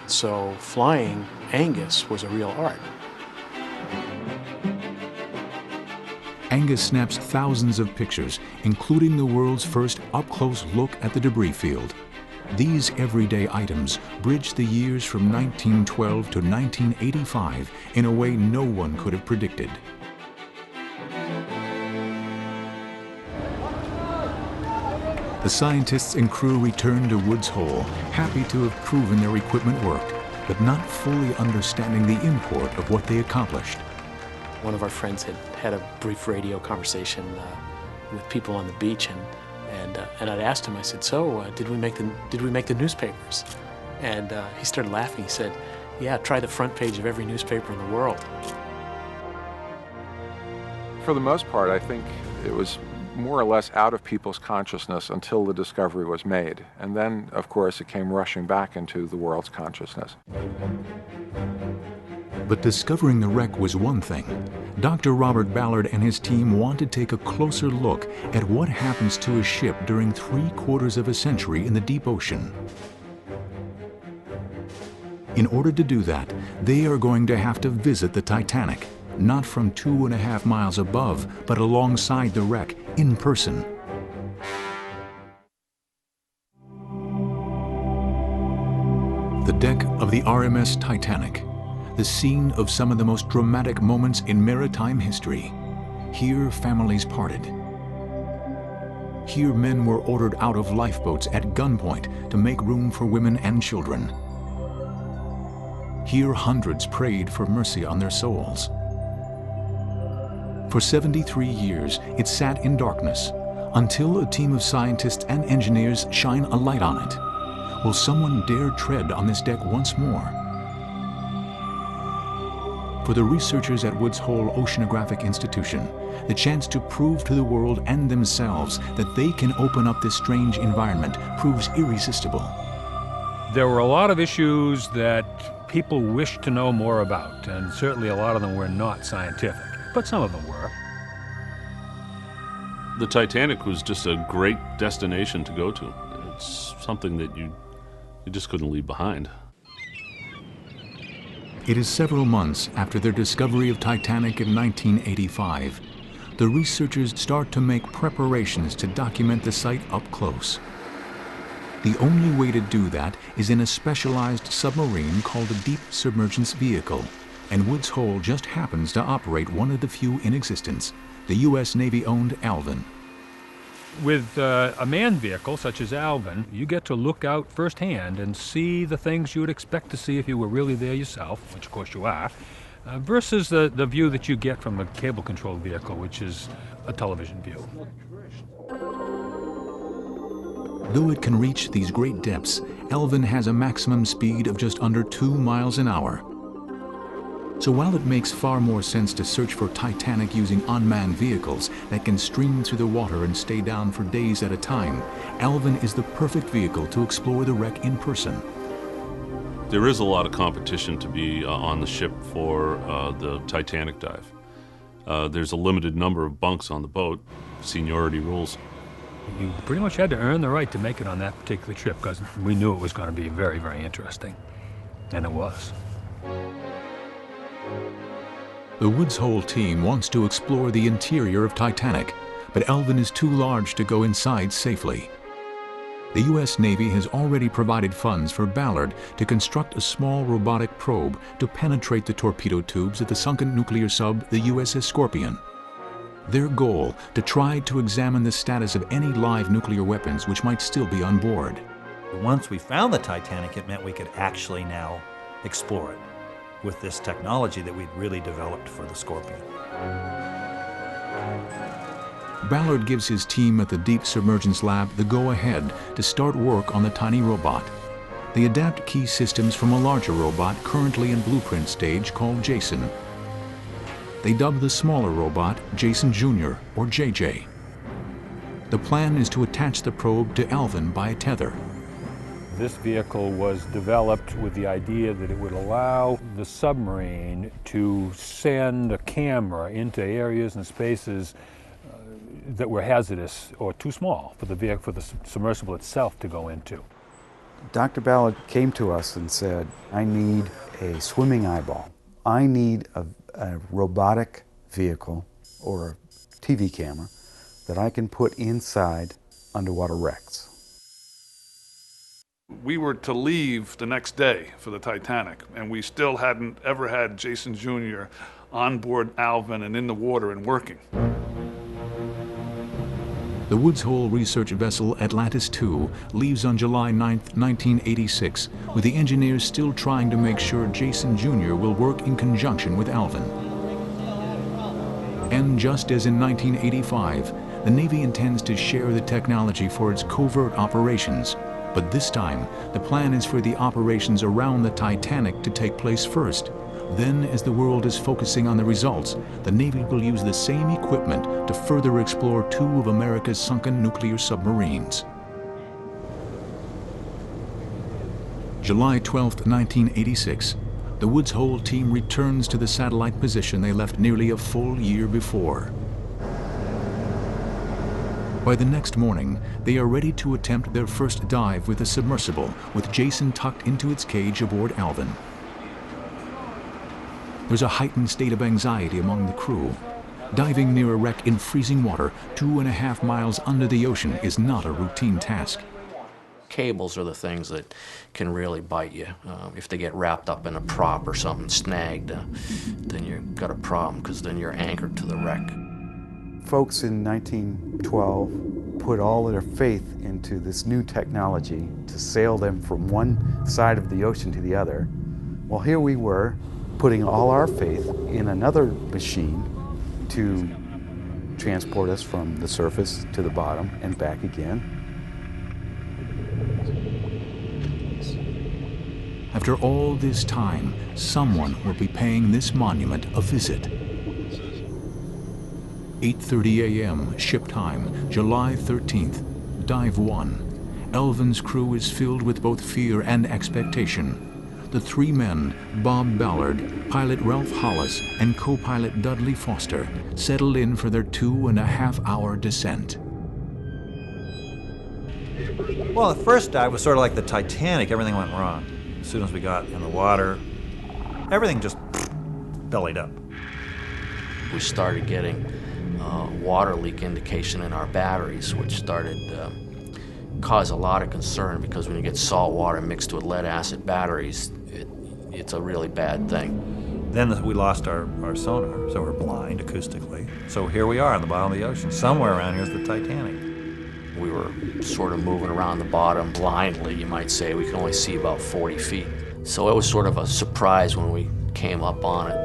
So flying Angus was a real art. Angus snaps thousands of pictures, including the world's first up-close look at the debris field. These everyday items bridge the years from 1912 to 1985 in a way no one could have predicted. The scientists and crew return to Woods Hole, happy to have proven their equipment worked, but not fully understanding the import of what they accomplished. One of our friends had a brief radio conversation with people on the beach, and I'd asked him, I said, so did we make the newspapers? And he started laughing. He said, yeah, try the front page of every newspaper in the world. For the most part, I think it was more or less out of people's consciousness until the discovery was made. And then, of course, it came rushing back into the world's consciousness. But discovering the wreck was one thing. Dr. Robert Ballard and his team want to take a closer look at what happens to a ship during 3/4 of a century in the deep ocean. In order to do that, they are going to have to visit the Titanic, not from 2.5 miles above, but alongside the wreck, in person. The deck of the RMS Titanic, the scene of some of the most dramatic moments in maritime history. Here, families parted. Here, men were ordered out of lifeboats at gunpoint to make room for women and children. Here, hundreds prayed for mercy on their souls. For 73 years, it sat in darkness until a team of scientists and engineers shine a light on it. Will someone dare tread on this deck once more? For the researchers at Woods Hole Oceanographic Institution, the chance to prove to the world and themselves that they can open up this strange environment proves irresistible. There were a lot of issues that people wished to know more about, and certainly a lot of them were not scientific, but some of them were. The Titanic was just a great destination to go to. It's something that you just couldn't leave behind. It is several months after their discovery of Titanic in 1985. The researchers start to make preparations to document the site up close. The only way to do that is in a specialized submarine called a deep submergence vehicle, and Woods Hole just happens to operate one of the few in existence, the U.S. Navy-owned Alvin. With a manned vehicle such as Alvin, you get to look out firsthand and see the things you would expect to see if you were really there yourself, which of course you are, versus the view that you get from a cable-controlled vehicle, which is a television view. Though it can reach these great depths, Alvin has a maximum speed of just under 2 miles an hour. So while it makes far more sense to search for Titanic using unmanned vehicles that can stream through the water and stay down for days at a time, Alvin is the perfect vehicle to explore the wreck in person. There is a lot of competition to be on the ship for the Titanic dive. There's a limited number of bunks on the boat. Seniority rules. You pretty much had to earn the right to make it on that particular trip because we knew it was going to be very, very interesting. And it was. The Woods Hole team wants to explore the interior of Titanic, but Alvin is too large to go inside safely. The U.S. Navy has already provided funds for Ballard to construct a small robotic probe to penetrate the torpedo tubes of the sunken nuclear sub, the USS Scorpion. Their goal, to try to examine the status of any live nuclear weapons which might still be on board. Once we found the Titanic, it meant we could actually now explore it with this technology that we'd really developed for the Scorpion. Ballard gives his team at the Deep Submergence Lab the go-ahead to start work on the tiny robot. They adapt key systems from a larger robot currently in blueprint stage called Jason. They dub the smaller robot Jason Jr., or JJ. The plan is to attach the probe to Alvin by a tether. This vehicle was developed with the idea that it would allow the submarine to send a camera into areas and spaces that were hazardous or too small for the vehicle, for the submersible itself to go into. Dr. Ballard came to us and said, I need a swimming eyeball. I need a robotic vehicle or a TV camera that I can put inside underwater wrecks. We were to leave the next day for the Titanic, and we still hadn't ever had Jason Jr. on board Alvin and in the water and working. The Woods Hole research vessel Atlantis II leaves on July 9, 1986, with the engineers still trying to make sure Jason Jr. will work in conjunction with Alvin. And just as in 1985, the Navy intends to share the technology for its covert operations. But this time, the plan is for the operations around the Titanic to take place first. Then, as the world is focusing on the results, the Navy will use the same equipment to further explore two of America's sunken nuclear submarines. July 12, 1986, the Woods Hole team returns to the satellite position they left nearly a full year before. By the next morning, they are ready to attempt their first dive with the submersible, with Jason tucked into its cage aboard Alvin. There's a heightened state of anxiety among the crew. Diving near a wreck in freezing water 2.5 miles under the ocean is not a routine task. Cables are the things that can really bite you. If they get wrapped up in a prop or something snagged, then you've got a problem, because then you're anchored to the wreck. Folks in 1912 put all their faith into this new technology to sail them from one side of the ocean to the other. Well, here we were, putting all our faith in another machine to transport us from the surface to the bottom and back again. After all this time, someone will be paying this monument a visit. 8:30 a.m. ship time, July 13th, Dive 1. Alvin's crew is filled with both fear and expectation. The three men, Bob Ballard, pilot Ralph Hollis, and co-pilot Dudley Foster, settled in for their 2.5-hour descent. Well, the first dive was sort of like the Titanic. Everything went wrong. As soon as we got in the water, everything just bellied up. We started getting water leak indication in our batteries, which started cause a lot of concern, because when you get salt water mixed with lead acid batteries, it's a really bad thing. Then we lost our sonar, so we're blind acoustically. So here we are on the bottom of the ocean. Somewhere around here is the Titanic. We were sort of moving around the bottom blindly, you might say. We could only see about 40 feet. So it was sort of a surprise when we came up on it.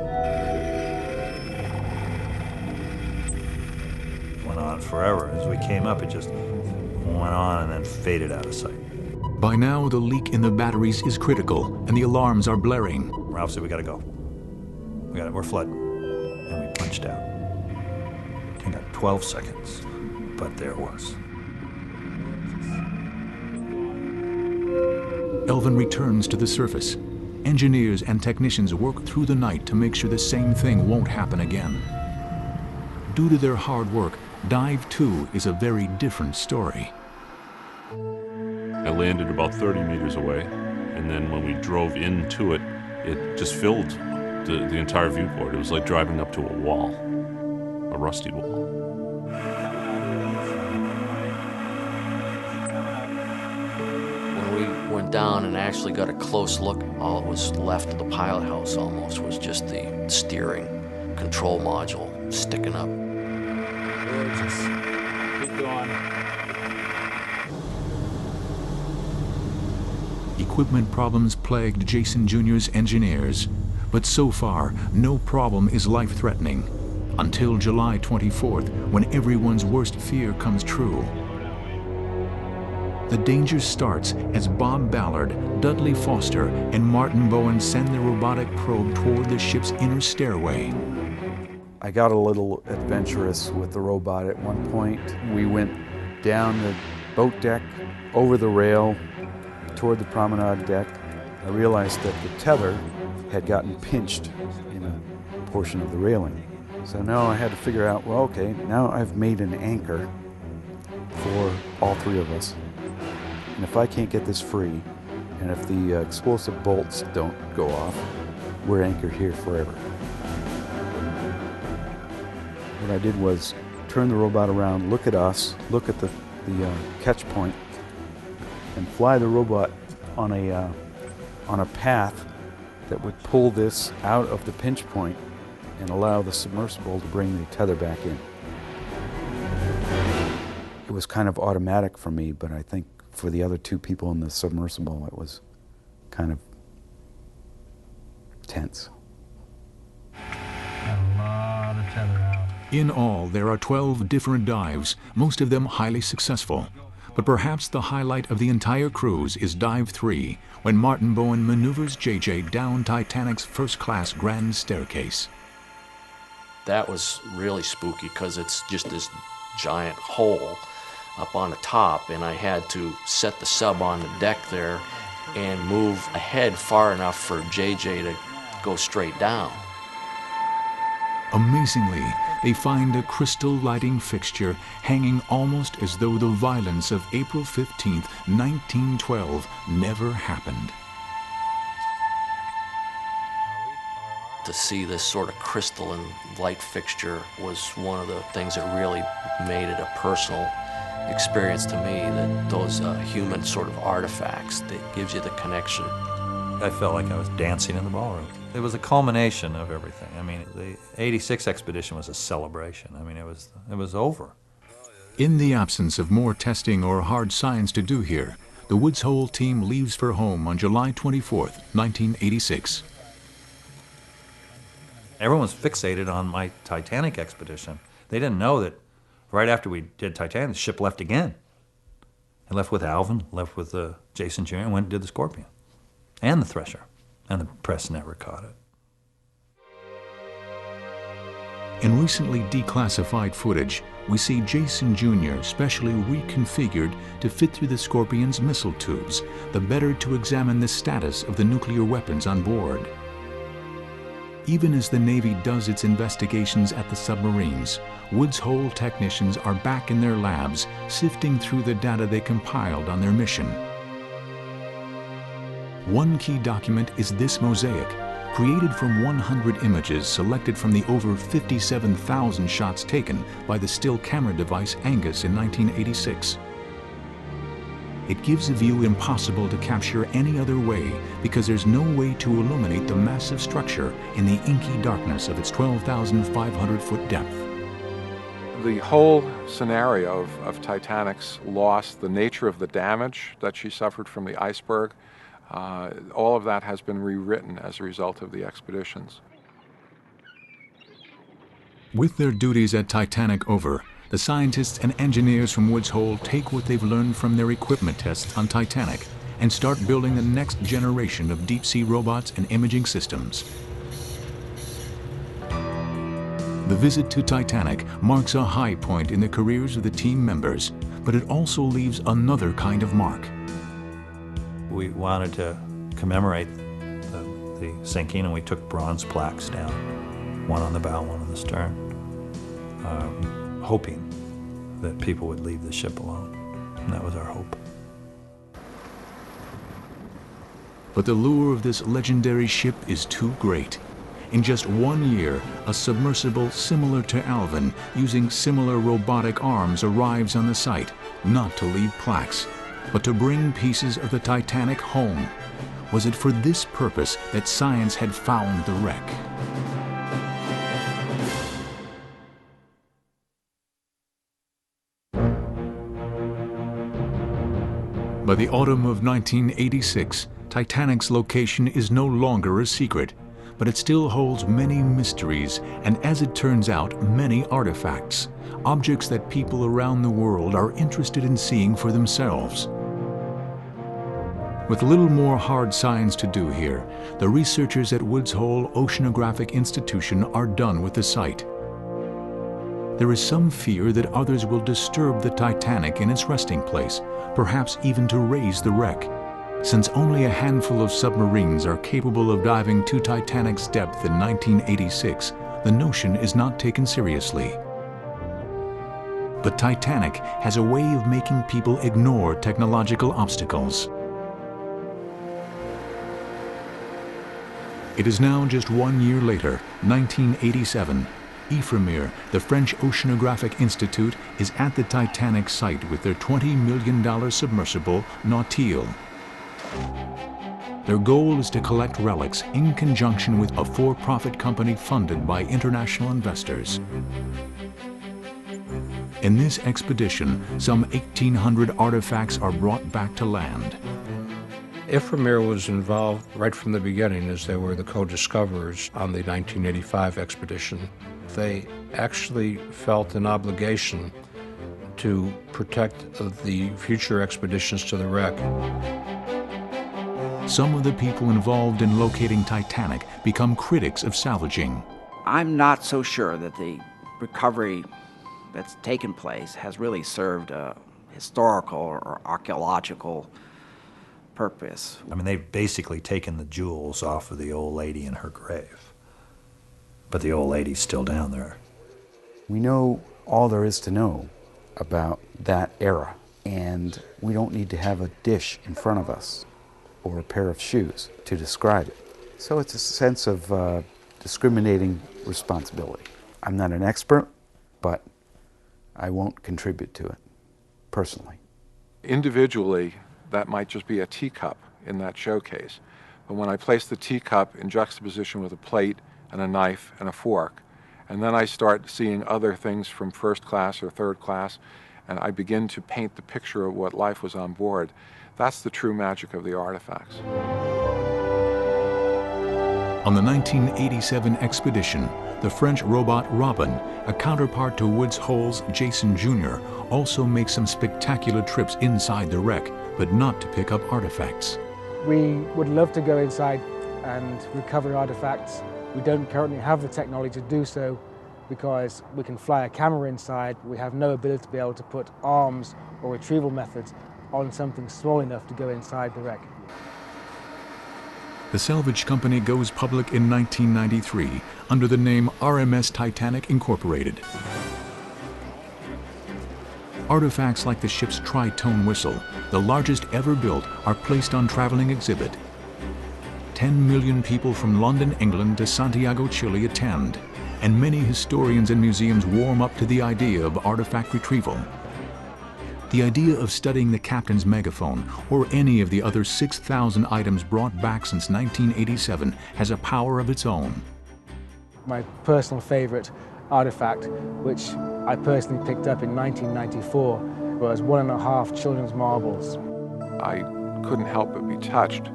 Went on forever. As we came up, it just went on and then faded out of sight. By now, the leak in the batteries is critical, and the alarms are blaring. Ralph said, we gotta go. we're flooding. And we punched out. I got 12 seconds, but there it was. Elvin returns to the surface. Engineers and technicians work through the night to make sure the same thing won't happen again. Due to their hard work, Dive 2 is a very different story. I landed about 30 meters away, and then when we drove into it, it just filled the entire viewport. It was like driving up to a wall, a rusty wall. When we went down and actually got a close look, all that was left of the pilot house almost was just the steering control module sticking up. Gorgeous. Keep going. Equipment problems plagued Jason Jr.'s engineers, but so far, no problem is life-threatening. Until July 24th, when everyone's worst fear comes true. The danger starts as Bob Ballard, Dudley Foster, and Martin Bowen send the robotic probe toward the ship's inner stairway. I got a little adventurous with the robot at one point. We went down the boat deck, over the rail, toward the promenade deck. I realized that the tether had gotten pinched in a portion of the railing. So now I had to figure out, well, okay, now I've made an anchor for all three of us. And if I can't get this free, and if the explosive bolts don't go off, we're anchored here forever. What I did was turn the robot around, look at us, look at the catch point, and fly the robot on a path that would pull this out of the pinch point and allow the submersible to bring the tether back in. It was kind of automatic for me, but I think for the other two people in the submersible, it was kind of tense. A lot of tether out. In all, there are 12 different dives, most of them highly successful. But perhaps the highlight of the entire cruise is Dive 3, when Martin Bowen maneuvers JJ down Titanic's first-class grand staircase. That was really spooky because it's just this giant hole up on the top, and I had to set the sub on the deck there and move ahead far enough for JJ to go straight down. Amazingly, they find a crystal lighting fixture hanging almost as though the violence of April 15th, 1912 never happened. To see this sort of crystalline light fixture was one of the things that really made it a personal experience to me, that those human sort of artifacts, that gives you the connection. I felt like I was dancing in the ballroom. It was a culmination of everything. I mean, the 86 expedition was a celebration. I mean, it was over. In the absence of more testing or hard science to do here, the Woods Hole team leaves for home on July 24th, 1986. Everyone was fixated on my Titanic expedition. They didn't know that right after we did Titanic, the ship left again. It left with Alvin, left with Jason Jr., and went and did the Scorpion. And the Thresher. And the press never caught it. In recently declassified footage, we see Jason Jr. specially reconfigured to fit through the Scorpion's missile tubes, the better to examine the status of the nuclear weapons on board. Even as the Navy does its investigations at the submarines, Woods Hole technicians are back in their labs, sifting through the data they compiled on their mission. One key document is this mosaic, created from 100 images selected from the over 57,000 shots taken by the still camera device Angus in 1986. It gives a view impossible to capture any other way because there's no way to illuminate the massive structure in the inky darkness of its 12,500-foot depth. The whole scenario of Titanic's loss, the nature of the damage that she suffered from the iceberg, all of that has been rewritten as a result of the expeditions. With their duties at Titanic over, the scientists and engineers from Woods Hole take what they've learned from their equipment tests on Titanic and start building the next generation of deep-sea robots and imaging systems. The visit to Titanic marks a high point in the careers of the team members, but it also leaves another kind of mark. We wanted to commemorate the sinking, and we took bronze plaques down, one on the bow, one on the stern, hoping that people would leave the ship alone, and that was our hope. But the lure of this legendary ship is too great. In just 1 year, a submersible similar to Alvin, using similar robotic arms, arrives on the site, not to leave plaques, but to bring pieces of the Titanic home. Was it for this purpose that science had found the wreck? By the autumn of 1986, Titanic's location is no longer a secret, but it still holds many mysteries and, as it turns out, many artifacts, objects that people around the world are interested in seeing for themselves. With little more hard science to do here, the researchers at Woods Hole Oceanographic Institution are done with the site. There is some fear that others will disturb the Titanic in its resting place, perhaps even to raise the wreck. Since only a handful of submarines are capable of diving to Titanic's depth in 1986, the notion is not taken seriously. But Titanic has a way of making people ignore technological obstacles. It is now just 1 year later, 1987. Ifremer, the French Oceanographic Institute, is at the Titanic site with their $20 million submersible, Nautil. Their goal is to collect relics in conjunction with a for-profit company funded by international investors. In this expedition, some 1,800 artifacts are brought back to land. Ifremer was involved right from the beginning, as they were the co-discoverers on the 1985 expedition. They actually felt an obligation to protect the future expeditions to the wreck. Some of the people involved in locating Titanic become critics of salvaging. I'm not so sure that the recovery that's taken place has really served a historical or archaeological purpose. I mean, they've basically taken the jewels off of the old lady in her grave. But the old lady's still down there. We know all there is to know about that era, and we don't need to have a dish in front of us or a pair of shoes to describe it. So it's a sense of discriminating responsibility. I'm not an expert, but I won't contribute to it personally. Individually, that might just be a teacup in that showcase. But when I place the teacup in juxtaposition with a plate and a knife and a fork, and then I start seeing other things from first class or third class, and I begin to paint the picture of what life was on board, that's the true magic of the artifacts. On the 1987 expedition, the French robot Robin, a counterpart to Woods Hole's Jason Jr., also makes some spectacular trips inside the wreck, but not to pick up artifacts. We would love to go inside and recover artifacts. We don't currently have the technology to do so because we can fly a camera inside. We have no ability to be able to put arms or retrieval methods on something small enough to go inside the wreck. The salvage company goes public in 1993 under the name RMS Titanic Incorporated. Artifacts like the ship's tritone whistle, the largest ever built, are placed on traveling exhibit. 10 million people from London, England to Santiago, Chile attend, and many historians and museums warm up to the idea of artifact retrieval. The idea of studying the captain's megaphone or any of the other 6,000 items brought back since 1987 has a power of its own. My personal favorite artifact, which I personally picked up in 1994, was 1.5 children's marbles. I couldn't help but be touched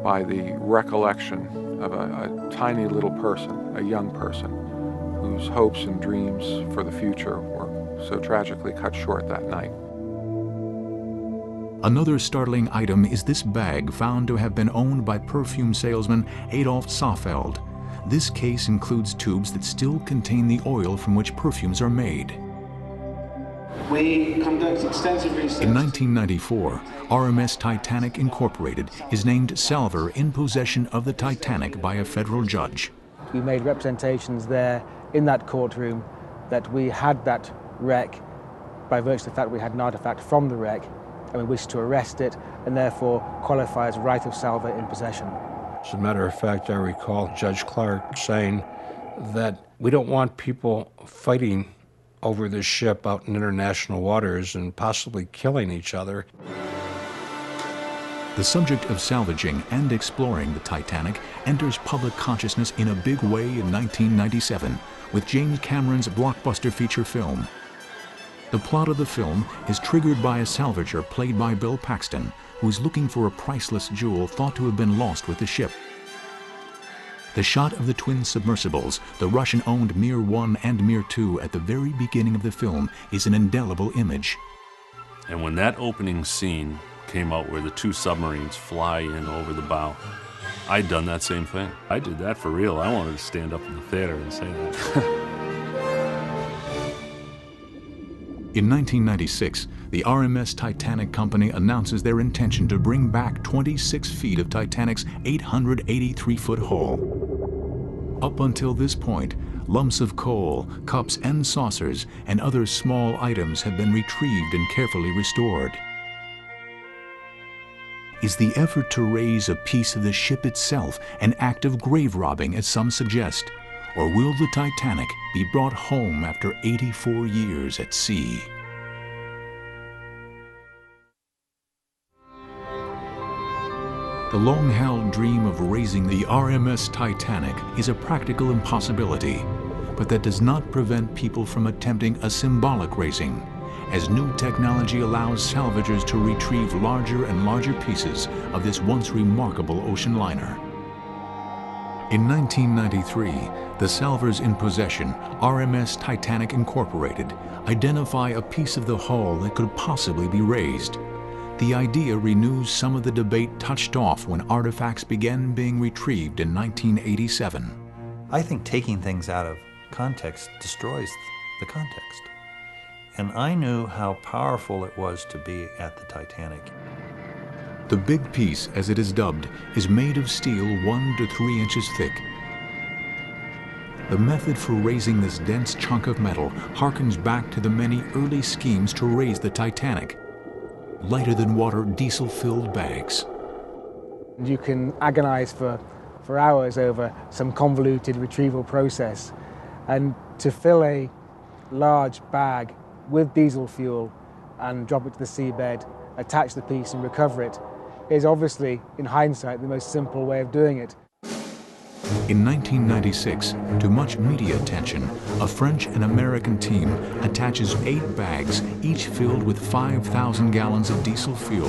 by the recollection of a tiny little person, a young person, whose hopes and dreams for the future were so tragically cut short that night. Another startling item is this bag found to have been owned by perfume salesman Adolf Safeld. this case includes tubes that still contain the oil from which perfumes are made. We conduct extensive research. In 1994, RMS Titanic Incorporated is named salvor in possession of the Titanic by a federal judge. We made representations there in that courtroom that we had that wreck by virtue of the fact we had an artifact from the wreck, and we wished to arrest it, and therefore qualify as right of salvor in possession. As a matter of fact, I recall Judge Clark saying that we don't want people fighting over this ship out in international waters and possibly killing each other. The subject of salvaging and exploring the Titanic enters public consciousness in a big way in 1997 with James Cameron's blockbuster feature film. The plot of the film is triggered by a salvager played by Bill Paxton, who is looking for a priceless jewel thought to have been lost with the ship. The shot of the twin submersibles, the Russian-owned Mir 1 and Mir 2 at the very beginning of the film, is an indelible image. And when that opening scene came out where the two submarines fly in over the bow, I'd done that same thing. I did that for real. I wanted to stand up in the theater and say that. In 1996, the RMS Titanic Company announces their intention to bring back 26 feet of Titanic's 883-foot hull. Up until this point, lumps of coal, cups and saucers, and other small items have been retrieved and carefully restored. Is the effort to raise a piece of the ship itself an act of grave robbing, as some suggest? Or will the Titanic be brought home after 84 years at sea? The long-held dream of raising the RMS Titanic is a practical impossibility, but that does not prevent people from attempting a symbolic raising, as new technology allows salvagers to retrieve larger and larger pieces of this once remarkable ocean liner. In 1993, the salvors in possession, RMS Titanic Incorporated, identify a piece of the hull that could possibly be raised. The idea renews some of the debate touched off when artifacts began being retrieved in 1987. I think taking things out of context destroys the context. And I knew how powerful it was to be at the Titanic. The big piece, as it is dubbed, is made of steel 1 to 3 inches thick. The method for raising this dense chunk of metal harkens back to the many early schemes to raise the Titanic. Lighter-than-water diesel-filled bags. You can agonize for hours over some convoluted retrieval process, and to fill a large bag with diesel fuel and drop it to the seabed, attach the piece and recover it, is obviously, in hindsight, the most simple way of doing it. In 1996, to much media attention, a French and American team attaches 8 bags, each filled with 5,000 gallons of diesel fuel.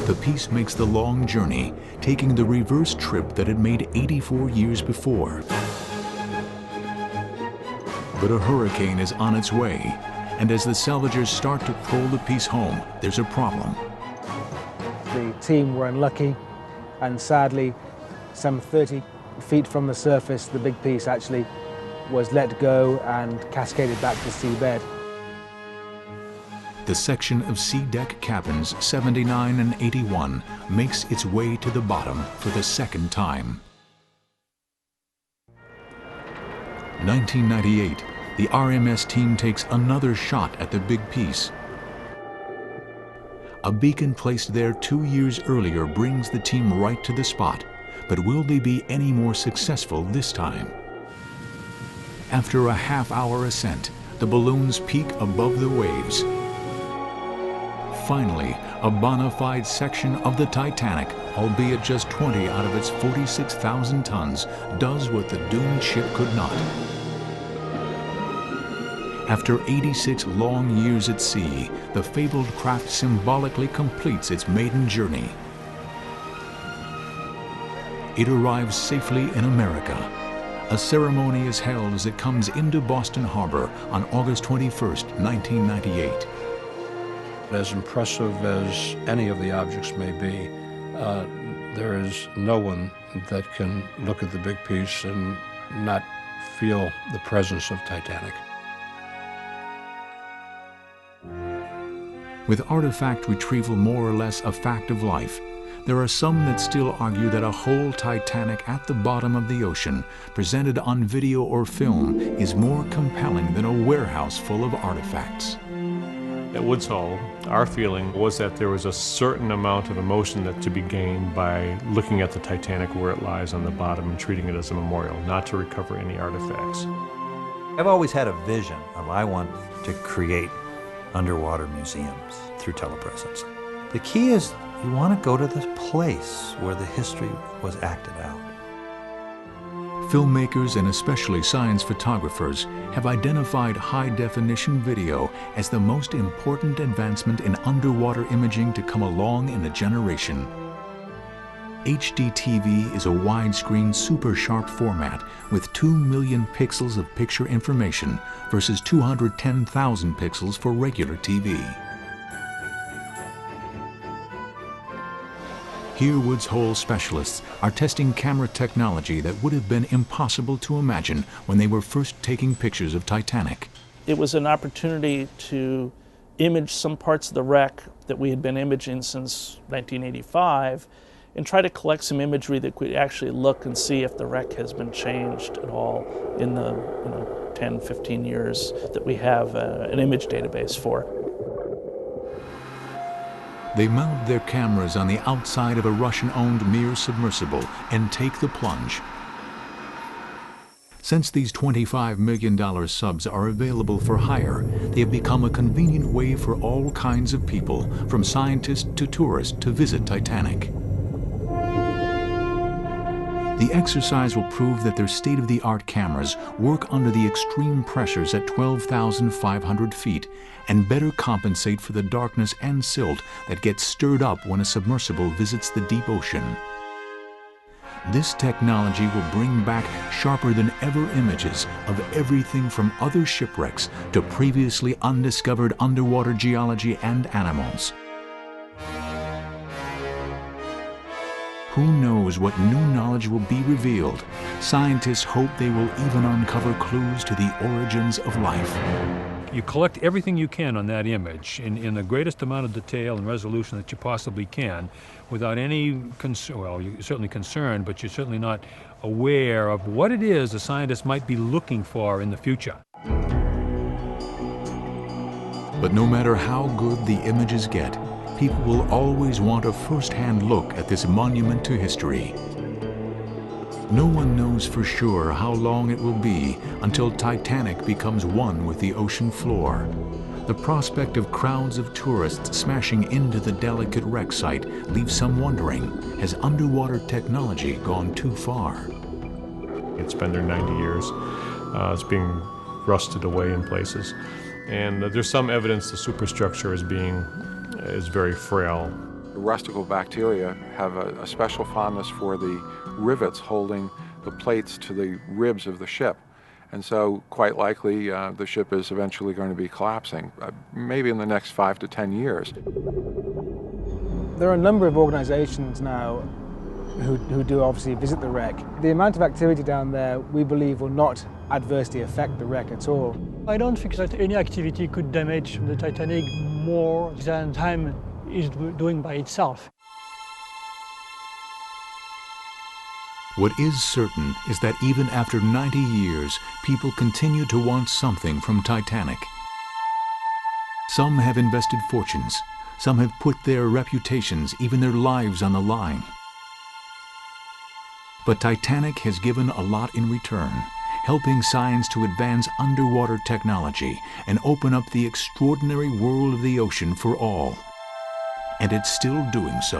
The piece makes the long journey, taking the reverse trip that it made 84 years before. But a hurricane is on its way, and as the salvagers start to pull the piece home, there's a problem. The team were unlucky, and sadly, some 30 feet from the surface, the big piece actually was let go and cascaded back to the seabed. The section of sea deck cabins 79 and 81 makes its way to the bottom for the second time. 1998, the RMS team takes another shot at the big piece. A beacon placed there 2 years earlier brings the team right to the spot, but will they be any more successful this time? After a half-hour ascent, the balloons peak above the waves. Finally, a bona fide section of the Titanic, albeit just 20 out of its 46,000 tons, does what the doomed ship could not. After 86 long years at sea, the fabled craft symbolically completes its maiden journey. It arrives safely in America. A ceremony is held as it comes into Boston Harbor on August 21st, 1998. As impressive as any of the objects may be, There is no one that can look at the big piece and not feel the presence of Titanic. With artifact retrieval more or less a fact of life, there are some that still argue that a whole Titanic at the bottom of the ocean, presented on video or film, is more compelling than a warehouse full of artifacts. At Woods Hole, our feeling was that there was a certain amount of emotion that to be gained by looking at the Titanic where it lies on the bottom and treating it as a memorial, not to recover any artifacts. I've always had a vision of I want to create underwater museums through telepresence. The key is you want to go to the place where the history was acted out. Filmmakers and especially science photographers have identified high-definition video as the most important advancement in underwater imaging to come along in a generation. HD TV is a widescreen super sharp format with 2 million pixels of picture information versus 210,000 pixels for regular TV. Here, Woods Hole specialists are testing camera technology that would have been impossible to imagine when they were first taking pictures of Titanic. It was an opportunity to image some parts of the wreck that we had been imaging since 1985 and try to collect some imagery that could actually look and see if the wreck has been changed at all in the 10, 15 years that we have an image database for. They mount their cameras on the outside of a Russian-owned Mir submersible and take the plunge. Since these $25 million subs are available for hire, they have become a convenient way for all kinds of people, from scientists to tourists, to visit Titanic. The exercise will prove that their state-of-the-art cameras work under the extreme pressures at 12,500 feet and better compensate for the darkness and silt that gets stirred up when a submersible visits the deep ocean. This technology will bring back sharper than ever images of everything from other shipwrecks to previously undiscovered underwater geology and animals. Who knows what new knowledge will be revealed? Scientists hope they will even uncover clues to the origins of life. You collect everything you can on that image in the greatest amount of detail and resolution that you possibly can without any concern. Well, you're certainly concerned, but you're certainly not aware of what it is the scientists might be looking for in the future. But no matter how good the images get, people will always want a first-hand look at this monument to history. No one knows for sure how long it will be until Titanic becomes one with the ocean floor. The prospect of crowds of tourists smashing into the delicate wreck site leaves some wondering, has underwater technology gone too far? It's been there 90 years. It's being rusted away in places. And there's some evidence the superstructure is very frail. The rustical bacteria have a special fondness for the rivets holding the plates to the ribs of the ship. And so quite likely the ship is eventually going to be collapsing, maybe in the next 5 to 10 years. There are a number of organizations now who do obviously visit the wreck. The amount of activity down there, we believe, will not adversely affect the wreck at all. I don't think that any activity could damage the Titanic more than time is doing by itself. What is certain is that even after 90 years, people continue to want something from Titanic. Some have invested fortunes. Some have put their reputations, even their lives, on the line. But Titanic has given a lot in return, helping science to advance underwater technology and open up the extraordinary world of the ocean for all. And it's still doing so.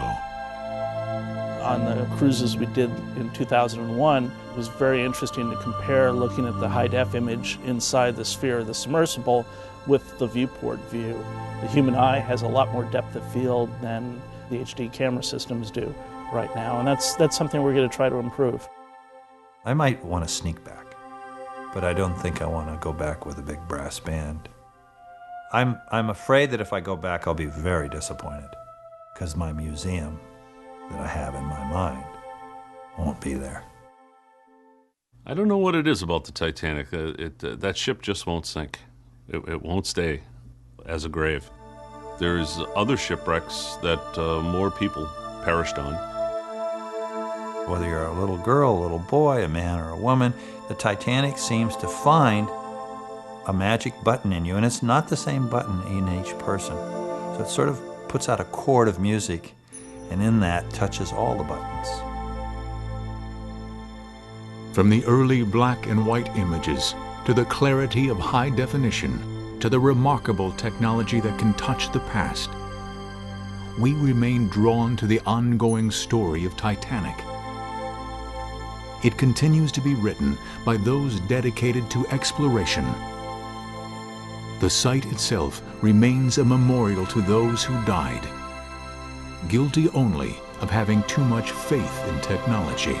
On the cruises we did in 2001, it was very interesting to compare looking at the high-def image inside the sphere of the submersible with the viewport view. The human eye has a lot more depth of field than the HD camera systems do right now, and that's something we're going to try to improve. I might want to sneak back, but I don't think I want to go back with a big brass band. I'm afraid that if I go back, I'll be very disappointed, because my museum that I have in my mind won't be there. I don't know what it is about the Titanic. That ship just won't sink. It won't stay as a grave. There's other shipwrecks that more people perished on. Whether you're a little girl, a little boy, a man or a woman, the Titanic seems to find a magic button in you, and it's not the same button in each person. So it sort of puts out a chord of music, and in that touches all the buttons. From the early black and white images, to the clarity of high definition, to the remarkable technology that can touch the past, we remain drawn to the ongoing story of Titanic. It continues to be written by those dedicated to exploration. The site itself remains a memorial to those who died, guilty only of having too much faith in technology.